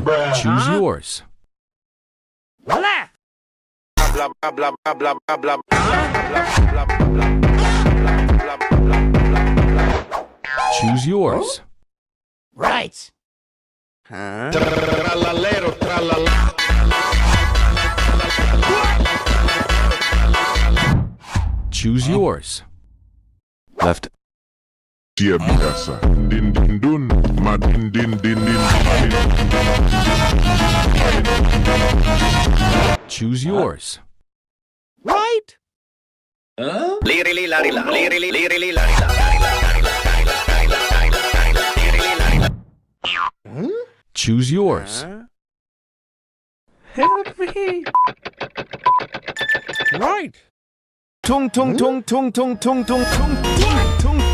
Choose yours. Left. Choose yours. Right. Trallallero, trallalla. Choose yours. Left. Sia biasa. Din din dun, ma din din din din. Choose yours. Right. Lirili larila, lirili lirili larila, larila, larila, larila, larila, larila, larila, lirili larila. Choose yours. Help me. Right. Tung tung tung tung tung tung tung tung tung tung